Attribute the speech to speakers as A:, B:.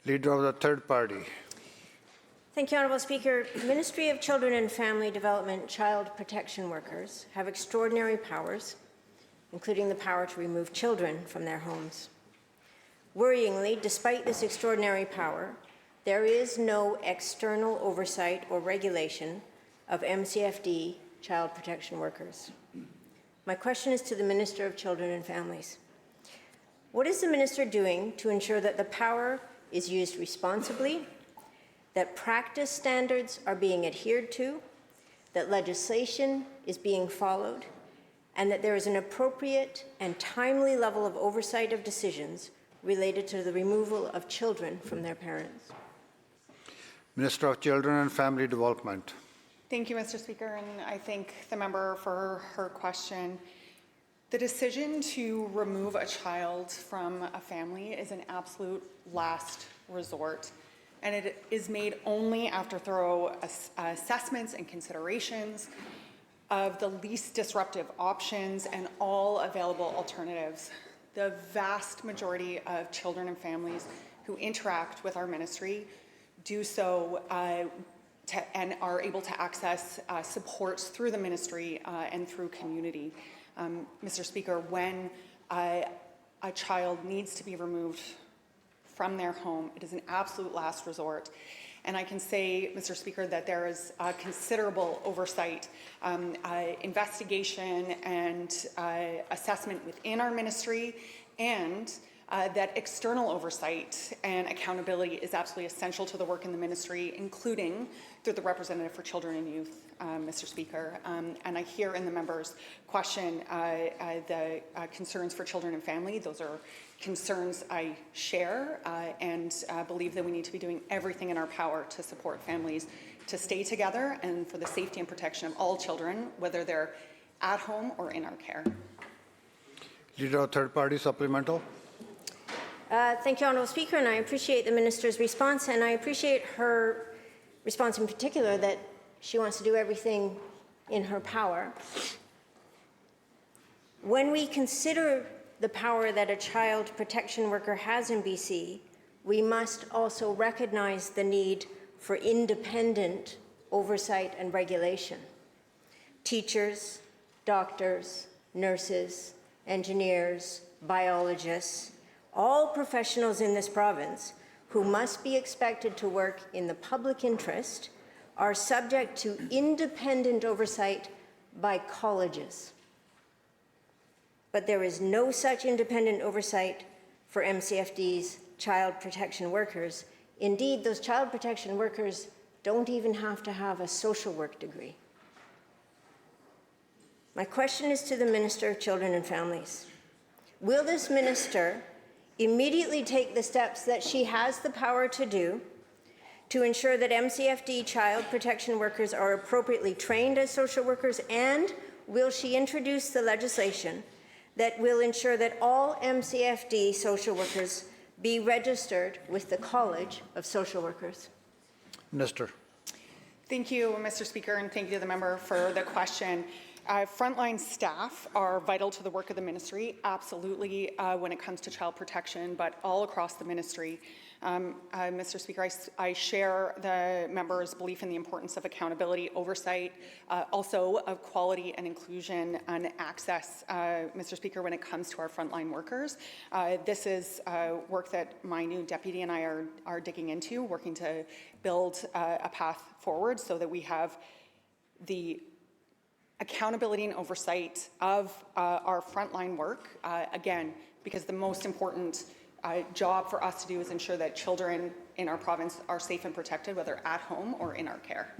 A: Leader of the third party.
B: Thank you, Honourable Speaker. Ministry of Children and Family Development child protection workers have extraordinary powers, including the power to remove children from their homes. Worryingly, despite this extraordinary power, there is no external oversight or regulation of MCFD child protection workers. My question is to the Minister of Children and Families. What is the Minister doing to ensure that the power is used responsibly, that practice standards are being adhered to, that legislation is being followed, and that there is an appropriate and timely level of oversight of decisions related to the removal of children from their parents?
A: Minister of Children and Family Development.
C: Thank you, Mr. Speaker, and I thank the member for her question. The decision to remove a child from a family is an absolute last resort, and it is made only after thorough assessments and considerations of the least disruptive options and all available alternatives. The vast majority of children and families who interact with our ministry do so and are able to access supports through the ministry and through community. Mr. Speaker, when a child needs to be removed from their home, it is an absolute last resort. And I can say, Mr. Speaker, that there is considerable oversight, investigation and assessment within our ministry, and that external oversight and accountability is absolutely essential to the work in the ministry, including through the Representative for Children and Youth, Mr. Speaker. And I hear in the member's question the concerns for children and family. Those are concerns I share and believe that we need to be doing everything in our power to support families to stay together and for the safety and protection of all children, whether they're at home or in our care.
A: Leader of third party supplemental.
B: Thank you, Honourable Speaker, and I appreciate the Minister's response, and I appreciate her response in particular that she wants to do everything in her power. When we consider the power that a child protection worker has in BC, we must also recognize the need for independent oversight and regulation. Teachers, doctors, nurses, engineers, biologists, all professionals in this province who must be expected to work in the public interest are subject to independent oversight by colleges. But there is no such independent oversight for MCFD's child protection workers. Indeed, those child protection workers don't even have to have a social work degree. My question is to the Minister of Children and Families. Will this minister immediately take the steps that she has the power to do to ensure that MCFD child protection workers are appropriately trained as social workers, and will she introduce the legislation that will ensure that all MCFD social workers be registered with the College of Social Workers?
A: Minister.
C: Thank you, Mr. Speaker, and thank you to the member for the question. Frontline staff are vital to the work of the ministry, absolutely, when it comes to child protection, but all across the ministry. Mr. Speaker, I share the member's belief in the importance of accountability, oversight, also of quality and inclusion and access, Mr. Speaker, when it comes to our frontline workers. This is work that my new deputy and I are digging into, working to build a path forward so that we have the accountability and oversight of our frontline work, again, because the most important job for us to do is ensure that children in our province are safe and protected, whether at home or in our care.